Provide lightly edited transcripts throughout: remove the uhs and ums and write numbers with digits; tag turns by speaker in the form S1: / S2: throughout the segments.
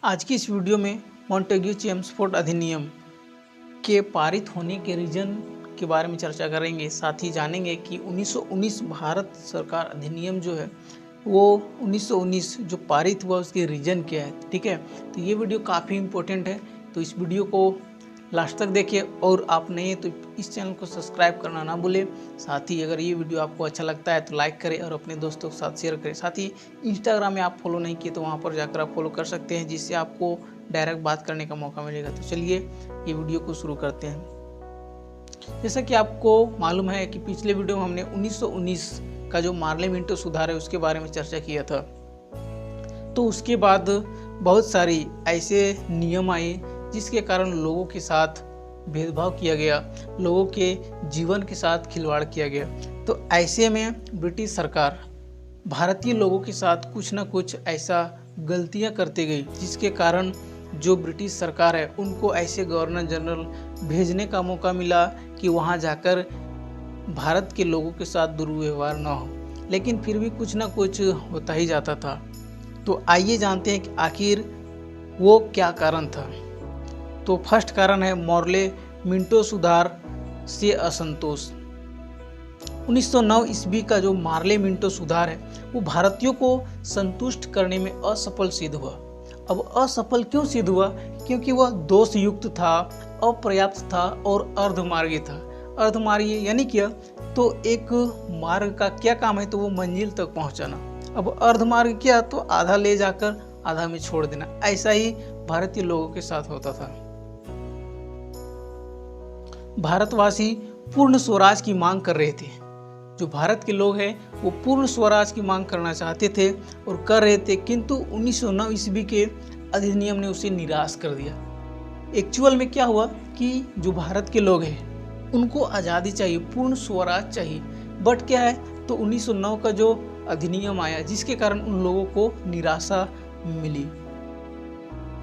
S1: आज की इस वीडियो में मॉन्टेग्यू चेम्सफोर्ड अधिनियम के पारित होने के रीजन के बारे में चर्चा करेंगे। साथ ही जानेंगे कि 1919 भारत सरकार अधिनियम जो है वो 1919 जो पारित हुआ उसके रीजन क्या है। ठीक है, तो ये वीडियो काफ़ी इम्पोर्टेंट है, तो इस वीडियो को लास्ट तक देखिए और आप नए हैं तो इस चैनल को सब्सक्राइब करना ना भूलें। साथ ही अगर ये वीडियो आपको अच्छा लगता है तो लाइक करें और अपने दोस्तों के साथ शेयर करें। साथ ही इंस्टाग्राम में आप फॉलो नहीं किए तो वहाँ पर जाकर आप फॉलो कर सकते हैं, जिससे आपको डायरेक्ट बात करने का मौका मिलेगा। तो चलिए ये वीडियो को शुरू करते हैं। जैसा कि आपको मालूम है कि पिछले वीडियो में हमने 1919 का जो मार्ले मिंटो सुधार है उसके बारे में चर्चा किया था। तो उसके बाद बहुत सारी ऐसे नियम आए जिसके कारण लोगों के साथ भेदभाव किया गया, लोगों के जीवन के साथ खिलवाड़ किया गया। तो ऐसे में ब्रिटिश सरकार भारतीय लोगों के साथ कुछ ना कुछ ऐसा गलतियां करते गई, जिसके कारण जो ब्रिटिश सरकार है उनको ऐसे गवर्नर जनरल भेजने का मौका मिला कि वहां जाकर भारत के लोगों के साथ दुर्व्यवहार न हो, लेकिन फिर भी कुछ ना कुछ होता ही जाता था। तो आइए जानते हैं कि आखिर वो क्या कारण था। तो फर्स्ट कारण है मार्ले मिंटो सुधार से असंतोष। 1909 ईस्वी का जो मार्ले मिंटो सुधार है वो भारतीयों को संतुष्ट करने में असफल सिद्ध हुआ। अब असफल क्यों सिद्ध हुआ? क्योंकि वह दोष युक्त था, अपर्याप्त था और अर्धमार्गी था। अर्धमार्गी यानी क्या? तो एक मार्ग का क्या काम है? तो वो मंजिल तक पहुंचाना। अब अर्धमार्ग क्या? तो आधा ले जाकर आधा में छोड़ देना। ऐसा ही भारतीय लोगों के साथ होता था। भारतवासी पूर्ण स्वराज की मांग कर रहे थे। जो भारत के लोग हैं वो पूर्ण स्वराज की मांग करना चाहते थे और कर रहे थे, किंतु 1909 ईस्वी के अधिनियम ने उसे निराश कर दिया। एक्चुअल में क्या हुआ कि जो भारत के लोग हैं उनको आज़ादी चाहिए, पूर्ण स्वराज चाहिए, बट क्या है तो 1909 का जो अधिनियम आया जिसके कारण उन लोगों को निराशा मिली।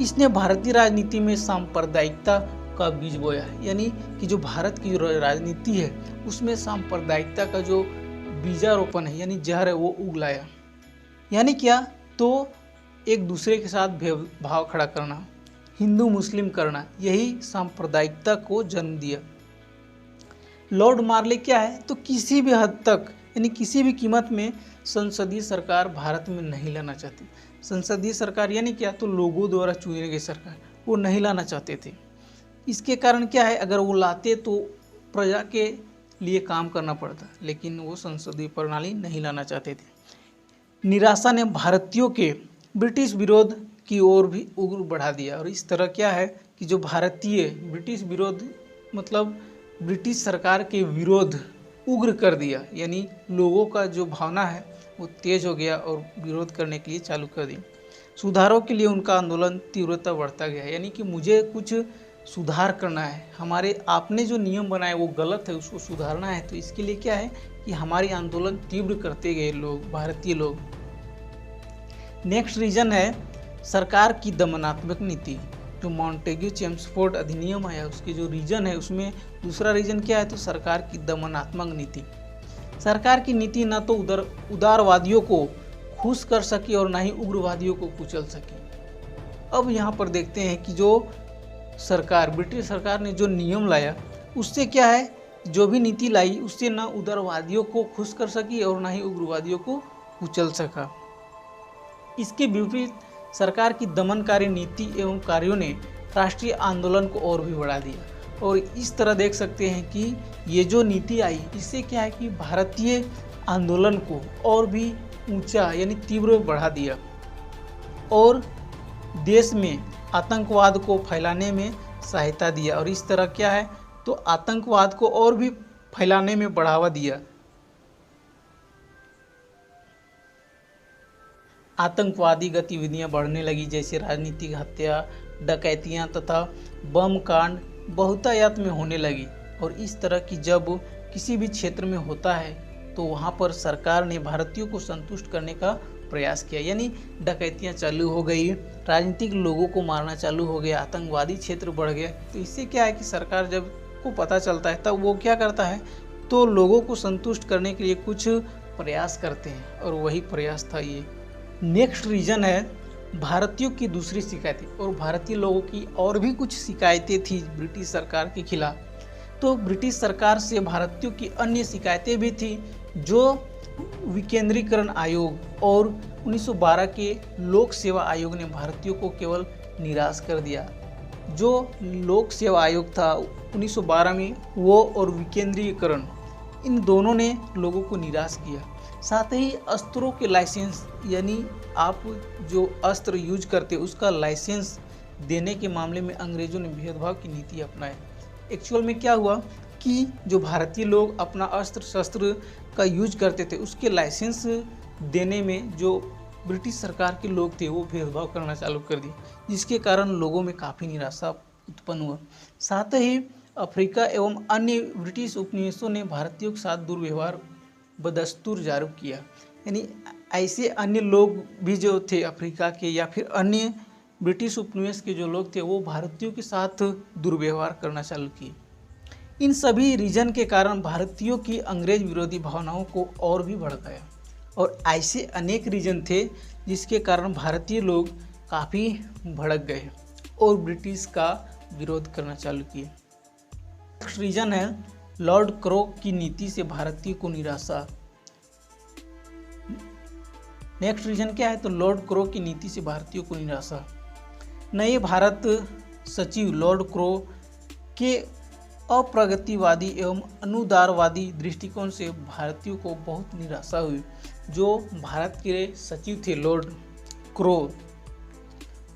S1: इसने भारतीय राजनीति में सांप्रदायिकता का बीज बोया है, यानी कि जो भारत की राजनीति है उसमें सांप्रदायिकता का जो बीजारोपण है यानी जहर है वो उगलाया। यानी क्या? तो एक दूसरे के साथ भेदभाव खड़ा करना, हिंदू मुस्लिम करना, यही सांप्रदायिकता को जन्म दिया। लॉर्ड मार्ले क्या है तो किसी भी हद तक यानी किसी भी कीमत में संसदीय सरकार भारत में नहीं लाना चाहती। संसदीय सरकार यानी क्या? तो लोगों द्वारा चुनी गई सरकार वो नहीं लाना चाहते थे। इसके कारण क्या है, अगर वो लाते तो प्रजा के लिए काम करना पड़ता, लेकिन वो संसदीय प्रणाली नहीं लाना चाहते थे। निराशा ने भारतीयों के ब्रिटिश विरोध की ओर भी उग्र बढ़ा दिया और इस तरह क्या है कि जो भारतीय ब्रिटिश विरोध मतलब ब्रिटिश सरकार के विरोध उग्र कर दिया, यानी लोगों का जो भावना है वो तेज हो गया और विरोध करने के लिए चालू कर दी। सुधारों के लिए उनका आंदोलन तीव्रता बढ़ता गया, यानी कि मुझे कुछ सुधार करना है, हमारे आपने जो नियम बनाए वो गलत है, उसको सुधारना है। तो इसके लिए क्या है कि हमारी आंदोलन तीव्र करते गए लोग, भारतीय लोग। नेक्स्ट रीजन है सरकार की दमनात्मक नीति। जो मॉन्टेग्यू चेम्सफोर्ड अधिनियम आया उसके जो रीजन है उसमें दूसरा रीजन क्या है तो सरकार की दमनात्मक नीति। सरकार की नीति न तो उदारवादियों को खुश कर सकी और ना ही उग्रवादियों को कुचल सकी। अब यहाँ पर देखते हैं कि जो सरकार ब्रिटिश सरकार ने जो नियम लाया उससे क्या है, जो भी नीति लाई उससे ना उदारवादियों को खुश कर सकी और ना ही उग्रवादियों को कुचल सका। इसके विपरीत सरकार की दमनकारी नीति एवं कार्यों ने राष्ट्रीय आंदोलन को और भी बढ़ा दिया। और इस तरह देख सकते हैं कि ये जो नीति आई इससे क्या है कि भारतीय आंदोलन को और भी ऊंचा यानी तीव्र बढ़ा दिया और देश में आतंकवाद को फैलाने में सहायता दिया। और इस तरह क्या है तो आतंकवाद को और भी फैलाने में बढ़ावा दिया। आतंकवादी गतिविधियां बढ़ने लगी, जैसे राजनीतिक हत्या, डकैतियां तथा बम कांड बहुतायत में होने लगी। और इस तरह की जब किसी भी क्षेत्र में होता है तो वहां पर सरकार ने भारतीयों को संतुष्ट करने का प्रयास किया, यानी डकैतियां चालू हो गई, राजनीतिक लोगों को मारना चालू हो गया, आतंकवादी क्षेत्र बढ़ गया। तो इससे क्या है कि सरकार जब को पता चलता है तब वो क्या करता है तो लोगों को संतुष्ट करने के लिए कुछ प्रयास करते हैं और वही प्रयास था ये। नेक्स्ट रीजन है भारतीयों की दूसरी शिकायतें और भारतीय लोगों की और भी कुछ शिकायतें थी ब्रिटिश सरकार के खिलाफ। तो ब्रिटिश सरकार से भारतीयों की अन्य शिकायतें भी थी, जो विकेंद्रीकरण आयोग और 1912 के लोक सेवा आयोग ने भारतीयों को केवल निराश कर दिया। जो लोक सेवा आयोग था 1912 में, वो और विकेंद्रीकरण, इन दोनों ने लोगों को निराश किया। साथ ही अस्त्रों के लाइसेंस, यानी आप जो अस्त्र यूज करते उसका लाइसेंस देने के मामले में अंग्रेजों ने भेदभाव की नीति अपनाई। एक्चुअल में क्या हुआ कि जो भारतीय लोग अपना अस्त्र शस्त्र का यूज करते थे उसके लाइसेंस देने में जो ब्रिटिश सरकार के लोग थे वो भेदभाव करना चालू कर दिए, जिसके कारण लोगों में काफ़ी निराशा उत्पन्न हुआ। साथ ही अफ्रीका एवं अन्य ब्रिटिश उपनिवेशों ने भारतीयों के साथ दुर्व्यवहार बदस्तूर जारी किया। यानी ऐसे अन्य लोग भी जो थे अफ्रीका के या फिर अन्य ब्रिटिश उपनिवेश के जो लोग थे वो भारतीयों के साथ दुर्व्यवहार करना चालू किए। इन सभी रीजन के कारण भारतीयों की अंग्रेज विरोधी भावनाओं को और भी भड़काया और ऐसे अनेक रीजन थे जिसके कारण भारतीय लोग काफ़ी भड़क गए और ब्रिटिश का विरोध करना चालू किए। नेक्स्ट रीजन है लॉर्ड क्रो की नीति से भारतीयों को निराशा। नेक्स्ट रीजन क्या है, तो लॉर्ड क्रो की नीति से भारतीयों को निराशा। नए भारत सचिव लॉर्ड क्रो के अप्रगतिवादी एवं अनुदारवादी दृष्टिकोण से भारतीयों को बहुत निराशा हुई। जो भारत के सचिव थे लॉर्ड क्रो,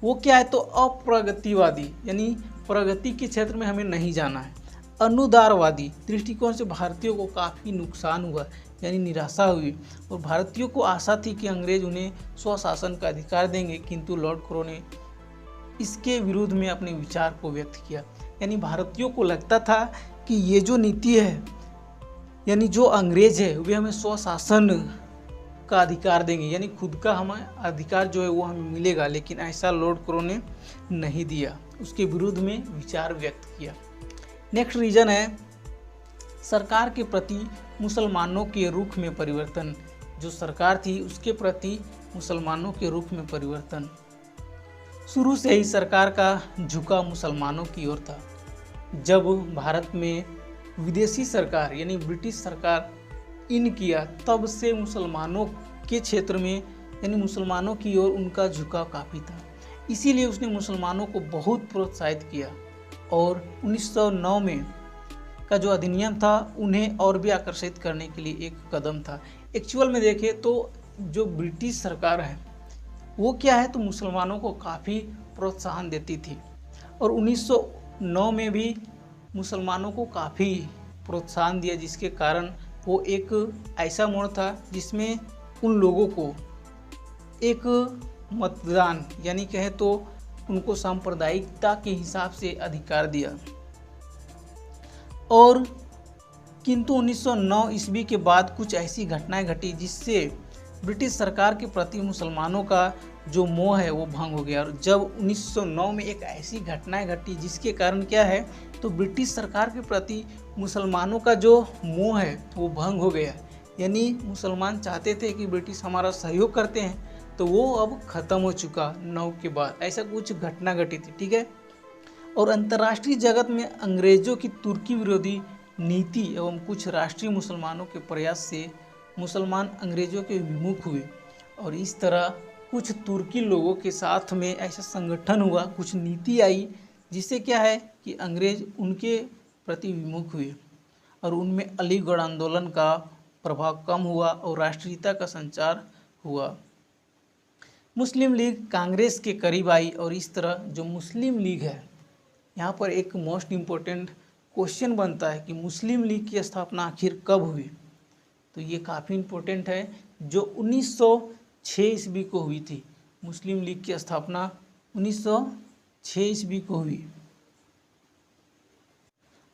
S1: वो क्या है, तो अप्रगतिवादी यानी प्रगति के क्षेत्र में हमें नहीं जाना है। अनुदारवादी दृष्टिकोण से भारतीयों को काफ़ी नुकसान हुआ, यानी निराशा हुई और भारतीयों को आशा थी कि अंग्रेज उन्हें स्वशासन का अधिकार देंगे, किंतु लॉर्ड क्रो ने इसके विरुद्ध में अपने विचार को व्यक्त किया। यानी भारतीयों को लगता था कि ये जो नीति है, यानी जो अंग्रेज है वे हमें स्वशासन का अधिकार देंगे, यानी खुद का हमें अधिकार जो है वो हमें मिलेगा, लेकिन ऐसा लॉर्ड क्रो ने नहीं दिया, उसके विरुद्ध में विचार व्यक्त किया। नेक्स्ट रीजन है सरकार के प्रति मुसलमानों के रुख में परिवर्तन। जो सरकार थी उसके प्रति मुसलमानों के रुख में परिवर्तन। शुरू से ही सरकार का झुकाव मुसलमानों की ओर था। जब भारत में विदेशी सरकार यानी ब्रिटिश सरकार इन किया, तब से मुसलमानों के क्षेत्र में यानी मुसलमानों की ओर उनका झुकाव काफ़ी था। इसीलिए उसने मुसलमानों को बहुत प्रोत्साहित किया और 1909 में का जो अधिनियम था उन्हें और भी आकर्षित करने के लिए एक कदम था। एक्चुअल में देखें तो जो ब्रिटिश सरकार है वो क्या है, तो मुसलमानों को काफ़ी प्रोत्साहन देती थी और 1909 में भी मुसलमानों को काफ़ी प्रोत्साहन दिया, जिसके कारण वो एक ऐसा मोड़ था जिसमें उन लोगों को एक मतदान यानी कहे तो उनको सांप्रदायिकता के हिसाब से अधिकार दिया। और किंतु 1909 ईस्वी के बाद कुछ ऐसी घटनाएं घटी जिससे ब्रिटिश सरकार के प्रति मुसलमानों का जो मोह है वो भंग हो गया। और जब 1909 में एक ऐसी घटनाएं घटी जिसके कारण क्या है, तो ब्रिटिश सरकार के प्रति मुसलमानों का जो मोह है वो भंग हो गया। यानी मुसलमान चाहते थे कि ब्रिटिश हमारा सहयोग करते हैं, तो वो अब ख़त्म हो चुका 9 के बाद, ऐसा कुछ घटना घटी थी। ठीक है। और अंतर्राष्ट्रीय जगत में अंग्रेज़ों की तुर्की विरोधी नीति एवं कुछ राष्ट्रीय मुसलमानों के प्रयास से मुसलमान अंग्रेज़ों के विमुख हुए और इस तरह कुछ तुर्की लोगों के साथ में ऐसा संगठन हुआ, कुछ नीति आई जिससे क्या है कि अंग्रेज उनके प्रति विमुख हुए और उनमें अलीगढ़ आंदोलन का प्रभाव कम हुआ और राष्ट्रीयता का संचार हुआ। मुस्लिम लीग कांग्रेस के करीब आई और इस तरह जो मुस्लिम लीग है, यहाँ पर एक मोस्ट इम्पोर्टेंट क्वेश्चन बनता है कि मुस्लिम लीग की स्थापना आखिर कब हुई, तो ये काफ़ी इम्पोर्टेंट है। जो 1906 ईस्वी को हुई थी, मुस्लिम लीग की स्थापना 1906 ईस्वी को हुई।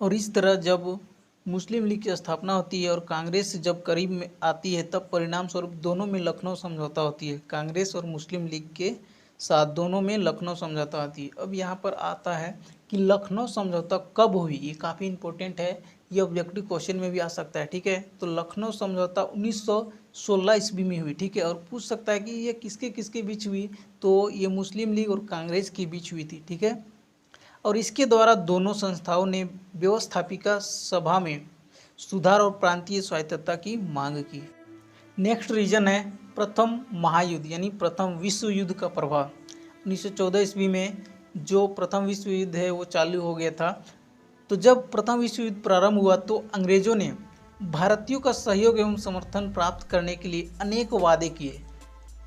S1: और इस तरह जब मुस्लिम लीग की स्थापना होती है और कांग्रेस जब करीब में आती है, तब परिणाम स्वरूप दोनों में लखनऊ समझौता होती है। कांग्रेस और मुस्लिम लीग के साथ दोनों में लखनऊ समझौता होती है। अब यहाँ पर आता है कि लखनऊ समझौता कब हुई, ये काफ़ी इम्पोर्टेंट है, ये ऑब्जेक्टिव क्वेश्चन में भी आ सकता है, ठीक है। तो लखनऊ समझौता 1916 ईस्वी में हुई, ठीक है। और पूछ सकता है कि ये किसके किसके बीच हुई, तो ये मुस्लिम लीग और कांग्रेस के बीच हुई थी, ठीक है। और इसके द्वारा दोनों संस्थाओं ने व्यवस्थापिका सभा में सुधार और प्रांतीय स्वायत्तता की मांग की। नेक्स्ट रीजन है प्रथम महायुद्ध यानी प्रथम विश्व युद्ध का प्रभाव। 1914 ईस्वी में जो प्रथम विश्व युद्ध है वो चालू हो गया था। तो जब प्रथम विश्व युद्ध प्रारंभ हुआ तो अंग्रेजों ने भारतीयों का सहयोग एवं समर्थन प्राप्त करने के लिए अनेक वादे किए।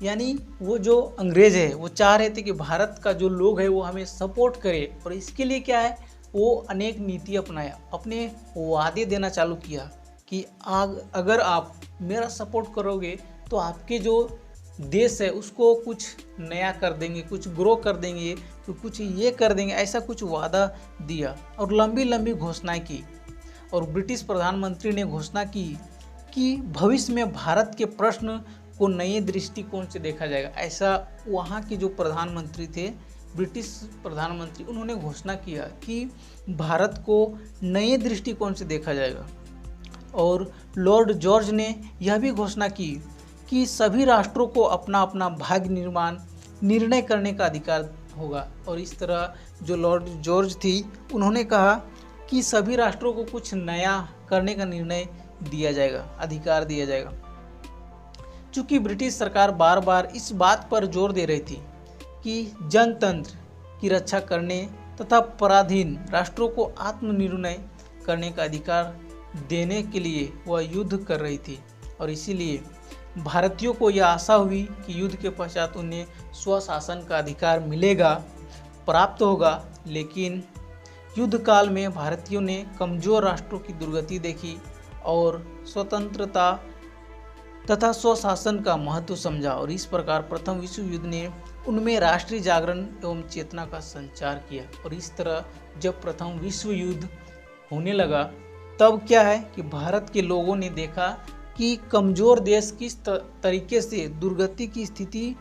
S1: यानी वो जो अंग्रेज है वो चाह रहे थे कि भारत का जो लोग है वो हमें सपोर्ट करे, और इसके लिए क्या है वो अनेक नीति अपनाया, अपने वादे देना चालू किया कि अगर आप मेरा सपोर्ट करोगे तो आपके जो देश है उसको कुछ नया कर देंगे, कुछ ग्रो कर देंगे, तो कुछ ये कर देंगे, ऐसा कुछ वादा दिया और लंबी लंबी घोषणाएं की। और ब्रिटिश प्रधानमंत्री ने घोषणा की कि भविष्य में भारत के प्रश्न को नए दृष्टिकोण से देखा जाएगा। ऐसा वहाँ के जो प्रधानमंत्री थे, ब्रिटिश प्रधानमंत्री, उन्होंने घोषणा किया कि भारत को नए दृष्टिकोण से देखा जाएगा। और लॉर्ड जॉर्ज ने यह भी घोषणा की कि सभी राष्ट्रों को अपना अपना भाग्य निर्णय करने का अधिकार होगा। और इस तरह जो लॉर्ड जॉर्ज थी उन्होंने कहा कि सभी राष्ट्रों को कुछ नया करने का निर्णय दिया जाएगा, अधिकार दिया जाएगा। चूँकि ब्रिटिश सरकार बार बार इस बात पर जोर दे रही थी कि जनतंत्र की रक्षा करने तथा पराधीन राष्ट्रों को आत्मनिर्णय करने का अधिकार देने के लिए वह युद्ध कर रही थी, और इसीलिए भारतीयों को यह आशा हुई कि युद्ध के पश्चात उन्हें स्वशासन का अधिकार मिलेगा, प्राप्त होगा। लेकिन युद्ध काल में भारतीयों ने कमजोर राष्ट्रों की दुर्गति देखी और स्वतंत्रता तथा स्वशासन का महत्व समझा, और इस प्रकार प्रथम विश्व युद्ध ने उनमें राष्ट्रीय जागरण एवं चेतना का संचार किया। और इस तरह जब प्रथम विश्व युद्ध होने लगा तब क्या है कि भारत के लोगों ने देखा कि कमज़ोर देश किस तरीके से दुर्गति की स्थिति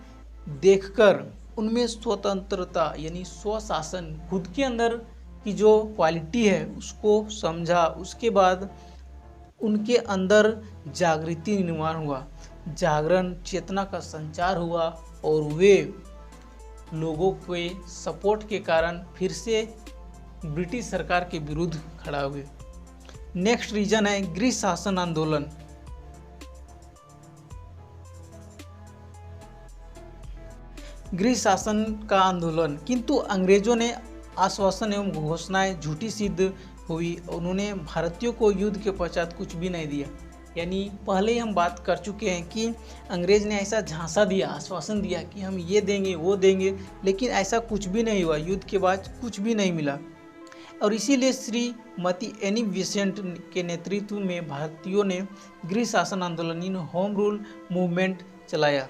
S1: देखकर उनमें स्वतंत्रता यानी स्वशासन, खुद के अंदर की जो क्वालिटी है उसको समझा। उसके बाद उनके अंदर जागृति निर्माण हुआ, जागरण चेतना का संचार हुआ, और वे लोगों के सपोर्ट के कारण फिर से ब्रिटिश सरकार के विरुद्ध खड़ा हुए। नेक्स्ट रीजन है गृह शासन आंदोलन। गृह शासन का आंदोलन, किंतु अंग्रेजों ने आश्वासन एवं घोषणाएं झूठी सिद्ध हुई। उन्होंने भारतीयों को युद्ध के पश्चात कुछ भी नहीं दिया। यानी पहले ही हम बात कर चुके हैं कि अंग्रेज ने ऐसा झांसा दिया, आश्वासन दिया कि हम ये देंगे वो देंगे, लेकिन ऐसा कुछ भी नहीं हुआ। युद्ध के बाद कुछ भी नहीं मिला, और इसीलिए श्रीमती एनी बेसेंट के नेतृत्व में भारतीयों ने गृह शासन आंदोलन होम रूल मूवमेंट चलाया।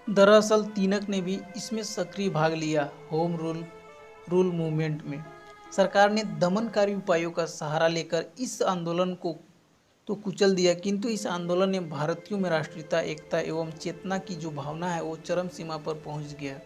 S1: दरअसल तिलक ने भी इसमें सक्रिय भाग लिया। होम रूल मूवमेंट में सरकार ने दमनकारी उपायों का सहारा लेकर इस आंदोलन को तो कुचल दिया, किंतु इस आंदोलन ने भारतीयों में राष्ट्रीयता, एकता एवं चेतना की जो भावना है वो चरम सीमा पर पहुंच गया।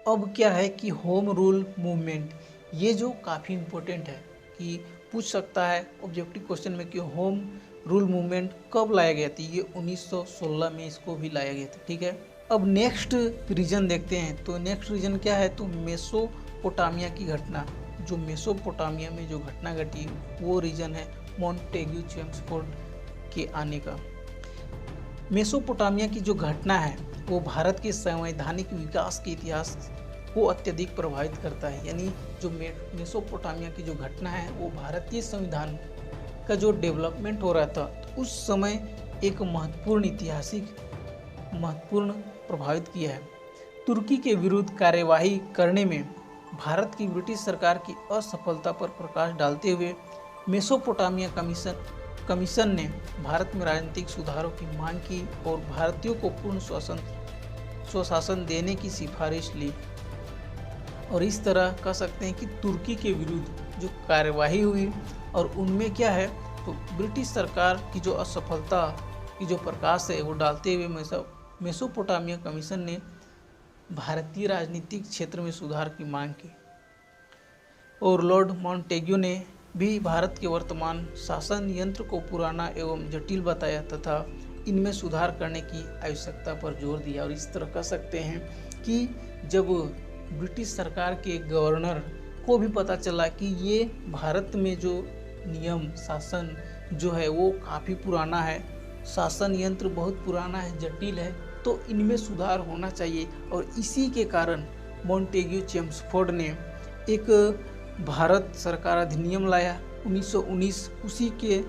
S1: अब क्या है कि होम रूल मूवमेंट, ये जो काफ़ी इम्पोर्टेंट है कि पूछ सकता है ऑब्जेक्टिव क्वेश्चन में कि होम रूल मूवमेंट कब लाया गया था। ये 1916 में इसको भी लाया गया था, ठीक है। अब नेक्स्ट रीजन देखते हैं। तो नेक्स्ट रीजन क्या है, तो मेसोपोटामिया की घटना। जो मेसोपोटामिया में जो घटना घटी वो रीजन है मॉन्टेग्यू चेम्सफोर्ड के आने का। मेसोपोटामिया की जो घटना है वो भारत के संवैधानिक विकास के इतिहास को अत्यधिक प्रभावित करता है। यानी जो मेसोपोटामिया की जो घटना है वो भारतीय संविधान का जो डेवलपमेंट हो रहा था तो उस समय एक महत्वपूर्ण प्रभावित किया है। तुर्की के विरुद्ध कार्यवाही करने में भारत की ब्रिटिश सरकार की असफलता पर प्रकाश डालते हुए मेसोपोटामिया कमीशन ने भारत में राजनीतिक सुधारों की मांग की और भारतीयों को पूर्ण स्वशासन देने की सिफारिश ली। और इस तरह कह सकते हैं कि तुर्की के विरुद्ध जो कार्यवाही हुई और उनमें क्या है तो ब्रिटिश सरकार की जो असफलता की जो प्रकाश है वो डालते हुए मेसोपोटामिया कमीशन ने भारतीय राजनीतिक क्षेत्र में सुधार की मांग की। और लॉर्ड मॉन्टेग्यू ने भी भारत के वर्तमान शासन यंत्र को पुराना एवं जटिल बताया तथा इनमें सुधार करने की आवश्यकता पर जोर दिया। और इस तरह कह सकते हैं कि जब ब्रिटिश सरकार के गवर्नर को भी पता चला कि ये भारत में जो नियम शासन जो है वो काफ़ी पुराना है, शासन यंत्र बहुत पुराना है, जटिल है, तो इनमें सुधार होना चाहिए। और इसी के कारण मॉन्टेग्यू चेम्सफोर्ड ने एक भारत सरकार अधिनियम लाया 1919। उसी के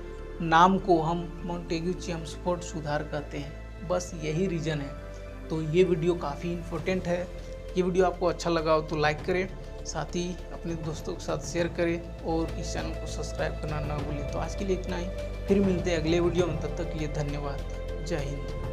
S1: नाम को हम मॉन्टेग्यू चेम्सफोर्ड सुधार कहते हैं। बस यही रीज़न है। तो ये वीडियो काफ़ी इम्पोर्टेंट है। ये वीडियो आपको अच्छा लगा हो तो लाइक करें, साथ ही अपने दोस्तों के साथ शेयर करें और इस चैनल को सब्सक्राइब करना ना भूलें। तो आज के लिए इतना ही, फिर मिलते हैं अगले वीडियो में। तब तक के लिए धन्यवाद। जय हिंद।